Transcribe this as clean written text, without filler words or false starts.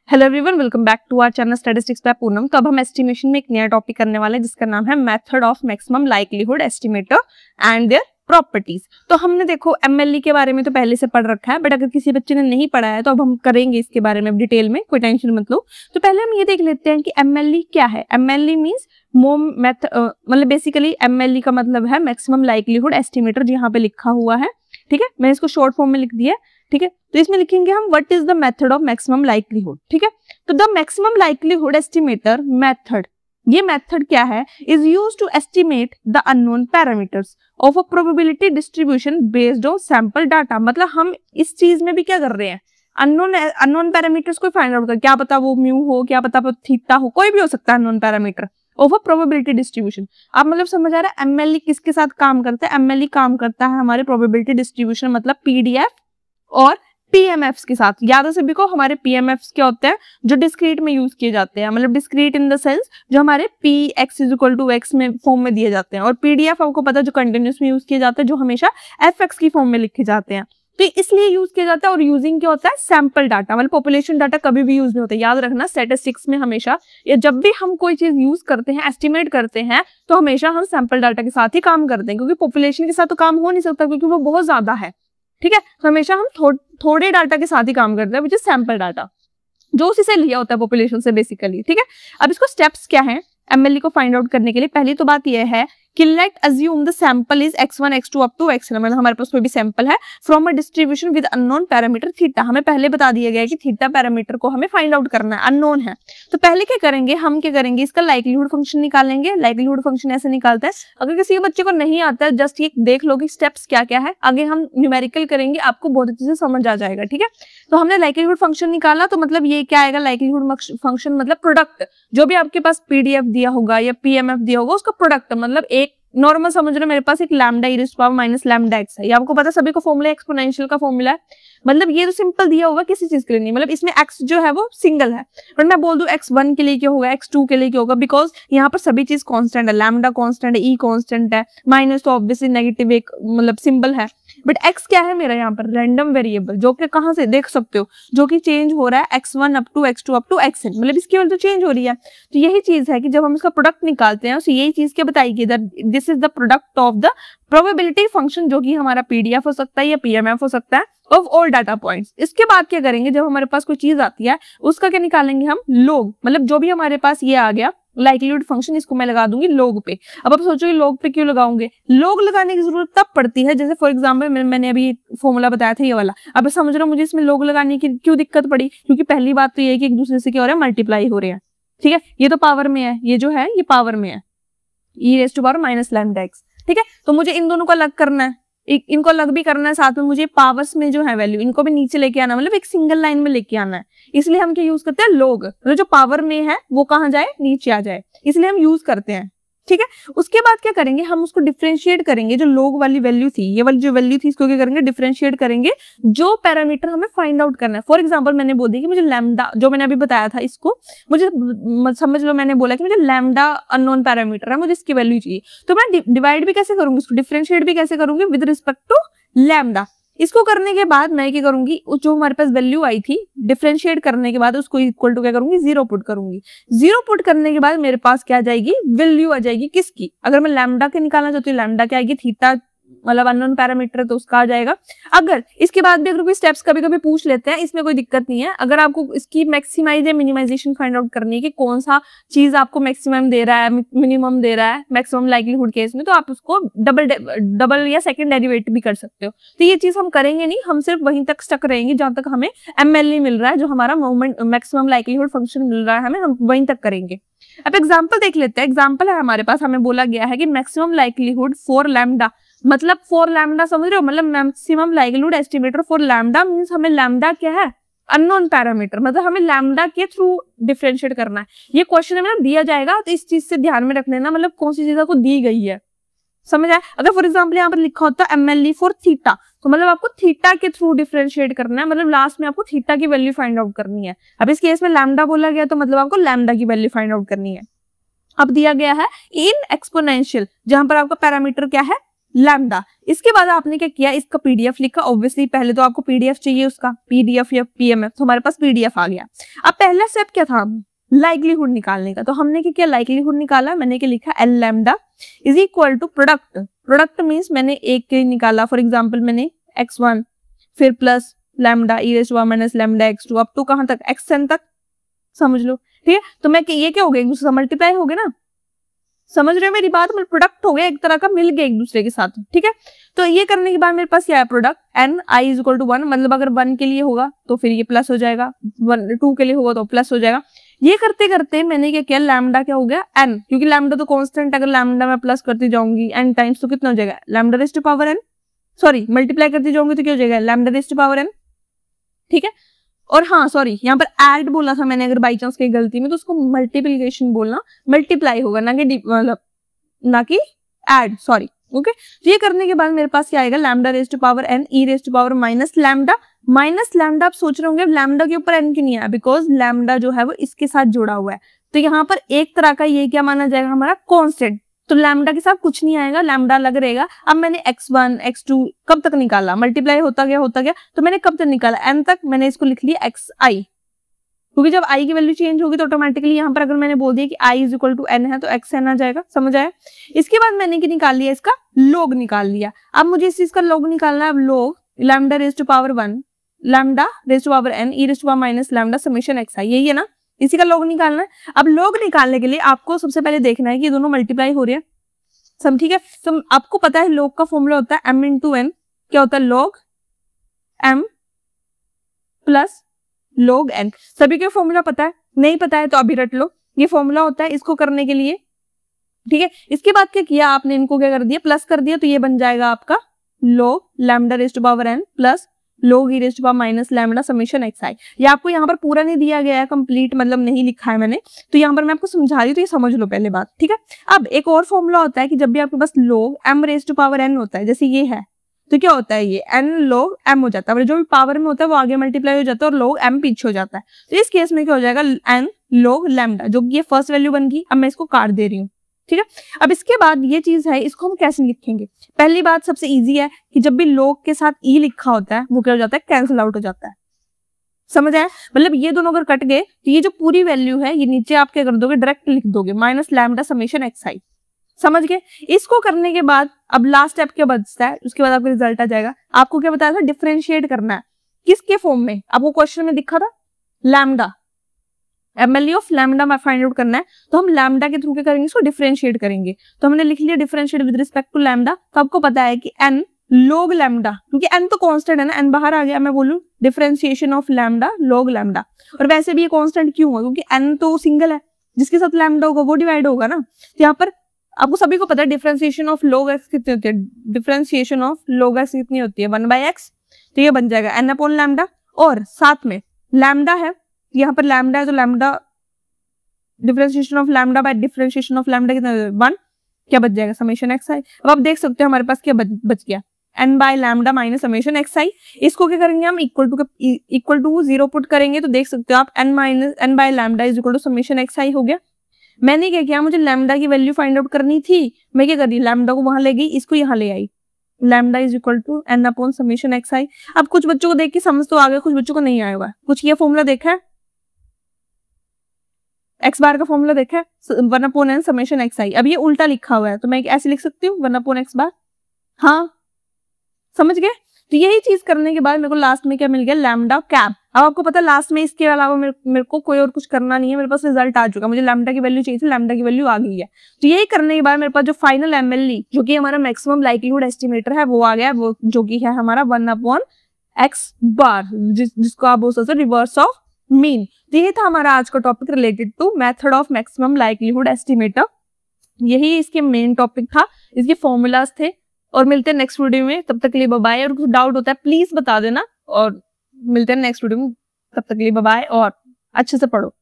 Hello everyone, welcome back to our channel statistics by Poonam. तो अब हम एस्टिमेशन में एक नया टॉपिक करने वाले हैं जिसका नाम है method of maximum likelihood estimator and their properties. तो हमने देखो एमएलई के बारे में तो पहले से पढ़ रखा है, बट अगर किसी बच्चे ने नहीं पढ़ा है तो अब हम करेंगे इसके बारे में डिटेल में, कोई टेंशन मत लो। तो पहले हम ये देख लेते हैं कि एमएलई क्या है। एमएलई मींस मतलब बेसिकली एमएलई का मतलब है मैक्सिमम लाइक्लीहुड एस्टिमेटर, जो यहाँ पे लिखा हुआ है। ठीक है, मैंने इसको शॉर्ट फॉर्म में लिख दिया है। ठीक है, तो इसमें लिखेंगे हम what is the method of maximum likelihood. ठीक है, तो the maximum likelihood estimator method, ये मेथड क्या है, is use to estimate the unknown parameters of a probability distribution based on sample data. मतलब हम इस चीज में भी क्या कर रहे हैं, अननोन पैरामीटर्स को फाइंड आउट कर, क्या पता वो म्यू हो, क्या पता वो थीटा हो, कोई भी हो सकता है unknown parameter of a probability distribution. आप मतलब समझ आ रहा है एमएलई किसके साथ काम करता है। एमएलई काम करता है हमारे प्रोबेबिलिटी डिस्ट्रीब्यूशन मतलब पीडीएफ और पीएमएफ्स के साथ। याद है सभी को, हमारे पीएमएफ्स क्या होते हैं जो डिस्क्रीट में यूज किए जाते हैं, मतलब डिस्क्रीट इन द सेंस जो हमारे p x is equal to x में फॉर्म में दिए जाते हैं, और पीडीएफ आपको पता है जो कंटिन्यूस में यूज किए जाते हैं, जो हमेशा एफ एक्स की फॉर्म में लिखे जाते हैं। तो इसलिए यूज किया जाता है। और यूजिंग क्या होता है, सैंपल डाटा, मतलब पॉपुलेशन डाटा कभी भी यूज नहीं होता। याद रखना स्टैटिस्टिक्स में हमेशा या जब भी हम कोई चीज यूज करते हैं, एस्टिमेट करते हैं, तो हमेशा हम सैंपल डाटा के साथ ही काम करते हैं, क्योंकि पॉपुलेशन के साथ तो काम हो नहीं सकता क्योंकि वो बहुत ज्यादा है। ठीक है, तो हमेशा हम थोड़े डाटा के साथ ही काम करते हैं, विच इज सैंपल डाटा, जो उसी से लिया होता है पॉपुलेशन से बेसिकली। ठीक है, अब इसको स्टेप्स क्या है एमएलई को फाइंड आउट करने के लिए। पहली तो बात यह है कि let assume the sample is x1 x2 up to xn, मतलब हमारे पास कोई भी सैंपल है from a distribution with unknown parameter theta. हमें पहले बता दिया गया है कि थीटा पैरामीटर को हमें फाइंड आउट करना है, अननोन है। तो पहले क्या करेंगे, हम क्या करेंगे, इसका लाइक्लीहुड फंक्शन निकालेंगे। लाइक्लीहुड फंक्शन ऐसे निकालता है, अगर किसी बच्चे को नहीं आता है जस्ट ये देख लो कि स्टेप्स क्या क्या है, आगे हम न्यूमेरिकल करेंगे, आपको बहुत अच्छे से समझ आ जाएगा। ठीक है, तो हमने लाइक्लीहुड फंक्शन निकाला, तो मतलब ये क्या आएगा, लाइक्लीहुड फंक्शन मतलब प्रोडक्ट, जो भी आपके पास पीडीएफ दिया होगा या पीएमएफ दिया होगा उसका प्रोडक्ट, मतलब एक नॉर्मल समझ रहे हो, मेरे पास एक lambda e raise to power minus lambda x है। ये आपको पता है सभी को फॉर्मूला एक्सपोनेंशियल का फॉर्मूला है। मतलब ये तो सिंपल दिया होगा, किसी चीज के लिए नहीं, मतलब इसमें x जो है वो सिंगल है, पर मैं बोल दूं x1 के लिए क्या होगा, x2 के लिए क्या होगा, बिकॉज यहाँ पर सभी चीज कांस्टेंट है, लैम्डा कांस्टेंट है, ई कांस्टेंट है, माइनस तो ऑब्वियसली नेगेटिव एक मतलब सिंबल है, बट x क्या है मेरा यहाँ पर रैंडम वेरिएबल, जो कि कहाँ से देख सकते हो, जो कि चेंज हो रहा है x1 up to x2 up to xn, मतलब इसकी वैल्यू तो चेंज हो रही है। तो यही चीज है कि जब हम इसका प्रोडक्ट निकालते हैं तो यही चीज क्या बताएगी, this is the product of the probability function, जो कि हमारा पीडीएफ हो सकता है या पीएमएफ हो सकता है ऑफ ऑल डाटा पॉइंट्स। इसके बाद क्या करेंगे, जब हमारे पास कोई चीज आती है उसका क्या निकालेंगे हम, लोग, मतलब जो भी हमारे पास ये आ गया लाइक्लीहुड फंक्शन, इसको मैं लगा दूंगी लोग पे। अब आप सोचोगे लोग पे क्यों लगाओगे, लोग लगाने की जरूरत तब पड़ती है, जैसे फॉर एग्जांपल मैंने अभी फॉर्मूला बताया था ये वाला, अब समझ रहे हो मुझे इसमें लोग लगाने की क्यों दिक्कत पड़ी, क्योंकि पहली बात तो ये है कि एक दूसरे से क्या हो रहा है, मल्टीप्लाई हो रहे हैं। ठीक है, ये तो पावर में है, ये जो है ये पावर में है, e raise to power minus lambda x. ठीक है, तो मुझे इन दोनों को अलग करना है, इनको अलग भी करना है, साथ में मुझे पावर्स में जो है वैल्यू इनको भी नीचे लेके आना, मतलब एक सिंगल लाइन में लेके आना है। इसलिए हम क्या यूज करते हैं, लोग, मतलब जो पावर में है वो कहाँ जाए, नीचे आ जाए, इसलिए हम यूज करते हैं। ठीक है, उसके बाद क्या करेंगे, हम उसको डिफरेंशिएट करेंगे, जो लोग वाली वैल्यू थी, ये वाली जो वैल्यू थी, इसको क्या करेंगे, डिफरेंशिएट करेंगे जो पैरामीटर हमें फाइंड आउट करना है। फॉर एग्जांपल मैंने बोल दिया कि मुझे लैम्डा, जो मैंने अभी बताया था, इसको मुझे समझ लो, मैंने बोला कि मुझे लैम्डा अननोन पैरामीटर है, मुझे इसकी वैल्यू चाहिए, तो मैं डिवाइड भी कैसे करूंगी, उसको डिफरेंशिएट भी कैसे करूंगी, विद रिस्पेक्ट टू लैम्डा। इसको करने के बाद मैं क्या करूंगी, जो हमारे पास वैल्यू आई थी डिफरेंशिएट करने के बाद उसको इक्वल टू क्या करूंगी, जीरो पुट करूंगी। जीरो पुट करने के बाद मेरे पास क्या आ जाएगी, वैल्यू आ जाएगी किसकी, अगर मैं लैम्डा के निकालना चाहती हूँ, लैम्डा क्या आएगी, थीटा, मतलब अननोन पैरामीटर, तो उसका आ जाएगा। अगर इसके बाद भी अगर कोई स्टेप्स कभी कभी पूछ लेते हैं, इसमें कोई दिक्कत नहीं है। अगर आपको इसकी मैक्सिमाइज या मिनिमाइजेशन फाइंड आउट करनी है कि कौन सा चीज आपको मैक्सिमम दे रहा है, मिनिमम दे रहा है, मैक्सिमम लाइक्लीहुड केस में, तो आप उसको डबल या सेकंड डेरिवेटिव भी कर सकते हो। तो ये चीज हम करेंगे नहीं, हम सिर्फ वहीं तक स्टक रहेंगे जहां तक हमें एमएलई मिल रहा है, जो हमारा मोमेंट मैक्सिमम लाइक्लीहुड फंक्शन मिल रहा है हमें, हम वहीं तक करेंगे। अब एग्जाम्पल देख लेते हैं। एग्जाम्पल है हमारे पास, हमें बोला गया है कि मैक्सिमम लाइक्लीहुड फॉर लैम्डा, मतलब फॉर लैम्डा समझ रहे हो, मतलब maximum likelihood estimator for lambda means हमें लैम्डा क्या है, अननोन पैरामीटर, मतलब हमें लैम्डा के थ्रू डिफरेंशिएट करना है। ये क्वेश्चन में दिया जाएगा, तो इस चीज से ध्यान में रख लेना, मतलब कौन सी चीज आपको दी गई है, समझ आया। अगर फॉर एग्जांपल यहाँ पर लिखा होता है एमएलई फॉर थीटा, तो मतलब आपको थीटा के थ्रू डिफरेंशिएट करना है, मतलब लास्ट में आपको थीटा की वैल्यू फाइंड आउट करनी है। अब इस केस में लैम्डा बोला गया, तो मतलब आपको लैम्डा की वैल्यू फाइंड आउट करनी है। अब दिया गया है इन एक्सपोनेंशियल, जहां पर आपका पैरामीटर क्या है, लैम्डा। इसके बाद आपने क्या किया, इसका पीडीएफ लिखा। ऑब्वियसली पहले तो आपको पीडीएफ चाहिए उसका, पीडीएफ या पीएमएफ, तो हमारे पास पीडीएफ आ गया। अब पहला स्टेप क्या था, लाइक्लीहुड निकालने का। तो हमने क्या किया, लाइक्लीहुड निकाला। मैंने क्या लिखा, l lambda is equal to product. Product means मैंने एक के निकाला, फॉर एग्जाम्पल मैंने x1 फिर plus lambda e raise to power minus lambda x2 up to कहां तक, xn तक, समझ लो। ठीक है, तो मैं ये क्या हो गया, एक दूसरे से मल्टीप्लाई हो गया ना, समझ रहे हो मेरी बात, मतलब प्रोडक्ट हो गया एक तरह का, मिल गया एक दूसरे के साथ। ठीक है, तो ये करने के बाद मेरे पास क्या है, product n i is equal to 1, मतलब अगर 1 के लिए होगा तो फिर ये प्लस हो जाएगा, 2 के लिए होगा तो प्लस हो जाएगा। ये करते करते मैंने क्या किया, लैम्डा क्या हो गया, एन, क्योंकि लैम्डा तो कांस्टेंट, अगर लैम्डा मैं प्लस करती जाऊंगी एन टाइम्स तो कितना हो जाएगा, lambda raise to power n, sorry multiply करती जाऊंगी तो क्या हो जाएगा, lambda raise to power n. ठीक है, और हाँ सॉरी यहाँ पर ऐड बोला था मैंने, अगर बाई चांस कहीं गलती में, तो उसको मल्टीप्लिकेशन बोलना, मल्टीप्लाई होगा ना कि मतलब ना कि ऐड, सॉरी। ओके, तो ये करने के बाद मेरे पास क्या आएगा, lambda raise to power n e raise to power minus lambda. Minus lambda, आप सोच रहे होंगे लैम्डा के ऊपर एन क्यों नहीं आया, बिकॉज लैम्डा जो है वो इसके साथ जुड़ा हुआ है, तो यहाँ पर एक तरह का ये क्या माना जाएगा, हमारा कांस्टेंट, तो लैम्डा के साथ कुछ नहीं आएगा, लैम्डा अलग रहेगा। अब मैंने x1 x2 कब तक निकाला, मल्टीप्लाई होता गया, तो मैंने कब तक निकाला, n तक, मैंने इसको लिख लिया xi, क्योंकि जब i की वैल्यू चेंज होगी तो ऑटोमेटिकली यहाँ पर अगर मैंने बोल दिया कि i is equal to n है तो xn आ जाएगा, समझ आया। इसके बाद मैंने क्या निकाल लिया, इसका log निकाल लिया। अब मुझे इस चीज का log निकालना है, अब log lambda raise to power 1 lambda raise to power n e raise to power minus lambda summation xi, यही है ना, इसी का log निकालना है। अब log निकालने के लिए आपको सबसे पहले देखना है कि ये दोनों मल्टीप्लाई हो रहे हैं, सब ठीक है। तो आपको पता है log का फॉर्मूला होता है m इंटू n, क्या होता है, log m plus log n। सभी को फॉर्मूला पता है, नहीं पता है तो अभी रट लो, ये फॉर्मूला होता है इसको करने के लिए। ठीक है, इसके बाद क्या किया आपने, इनको क्या कर दिया, प्लस कर दिया, तो ये बन जाएगा आपका log lambda raise to power n plus log e raise to power minus lambda summation xi। ये आपको यहाँ पर पूरा नहीं दिया गया है, कंप्लीट मतलब नहीं लिखा है मैंने, तो यहाँ पर मैं आपको समझा रही हूँ, तो ये समझ लो पहले बात। ठीक है, अब एक और फॉर्मूला होता है कि जब भी आपके पास log m raise to power n होता है, जैसे ये है, तो क्या होता है, ये n log m हो जाता है, जो भी पावर में होता है वो आगे मल्टीप्लाई हो जाता है और log m पीछे हो जाता है। तो इस केस में क्या हो जाएगा, n log लैम्डा, जो कि ये फर्स्ट वैल्यू बन गई। अब मैं इसको काट दे रही हूँ। ठीक है, अब इसके बाद ये चीज है, इसको हम कैसे लिखेंगे, पहली बात सबसे इजी है कि जब भी log के साथ e लिखा होता है वो क्या हो जाता है, कैंसिल आउट हो जाता है, समझ आया। मतलब ये दोनों अगर कट गए तो ये जो पूरी वैल्यू है ये नीचे आप क्या कर दोगे, डायरेक्ट लिख दोगे माइनस लैम्डा समेशन xi, समझ गए। इसको करने के बाद अब लास्ट स्टेप क्या बचता है, उसके बाद आपका रिजल्ट आ जाएगा। आपको क्या बताया था, डिफरेंशिएट करना है, किसके फॉर्म में, आपको क्वेश्चन में दिखा था लैम्डा, एमएलई ऑफ लैम्डा में फाइंड आउट करना है, तो हम लैम्डा के थ्रू क्या करेंगे, इसको डिफरेंशिएट करेंगे। तो हमने लिख लिया differentiate with respect to lambda, तो आपको पता है कि n log लैम्डा, क्योंकि n तो कांस्टेंट है ना, n बाहर आ गया, मैं बोलूं differentiation of lambda log lambda. और वैसे भी ये कांस्टेंट क्यों है, क्योंकि n तो सिंगल है, जिसके साथ लैम्डा होगा वो डिवाइड होगा ना। तो यहाँ पर आपको सभी को पता है डिफरेंशिएशन ऑफ log x कितनी होती है, डिफरेंशिएशन ऑफ log x कितनी होती है, 1/x, तो ये बन जाएगा n अपॉन लैम्डा, और साथ में लैम्डा है, यहाँ पर लैम्डा है तो lambda differentiation of lambda by differentiation of lambda कितना, 1, क्या बच जाएगा, समेशन xi। अब आप देख सकते हो हमारे पास क्या बच गया, n by lambda minus summation xi। इसको क्या करेंगे हम, इक्वल टू 0 पुट करेंगे, तो देख सकते हो आप n by lambda is equal to summation xi हो गया। मैंने क्या किया, मुझे लैम्डा की वैल्यू फाइंड आउट करनी थी, मैं क्या कर रही, लैम्डा को वहां ले गई, इसको यहाँ ले आई, lambda is equal to n upon summation xi। अब कुछ बच्चों को देख के समझ तो आ गया, कुछ बच्चों को नहीं आया होगा, कुछ ये फॉर्मूला देखा है, x बार का फॉर्मूला देखा है, 1 अपॉन n समेशन xi। अब ये उल्टा लिखा हुआ है, तो मैं ऐसे लिख सकती हूँ 1 अपॉन x बार, हाँ समझ गए। तो यही चीज करने के बाद मेरे को लास्ट में क्या मिल गया, लैम्डा कैप। अब आपको पता है लास्ट में इसके अलावा मेरे को कोई और कुछ करना नहीं है, मेरे पास रिजल्ट आ चुका, मुझे लैम्डा की वैल्यू चाहिए थी, लैम्डा की वैल्यू आ गई है। तो यही करने के बाद मेरे पास जो फाइनल एमएलई, जो कि हमारा मैक्सिमम लाइक्लीहुड एस्टिमेटर है, वो आ गया, वो जो कि है हमारा 1 अपॉन x बार, जिसको आप बोल सकते हो रिवर्स ऑफ मीन। तो ये था हमारा आज का topic related to method of maximum likelihood estimator. यही इसके मेन टॉपिक था, इसके फॉर्मूलाज थे, और मिलते हैं नेक्स्ट वीडियो में। तब तक के लिए बाय बाय, और कुछ डाउट होता है प्लीज बता देना, और मिलते हैं नेक्स्ट वीडियो में। तब तक के लिए बाय बाय, और अच्छे से पढ़ो।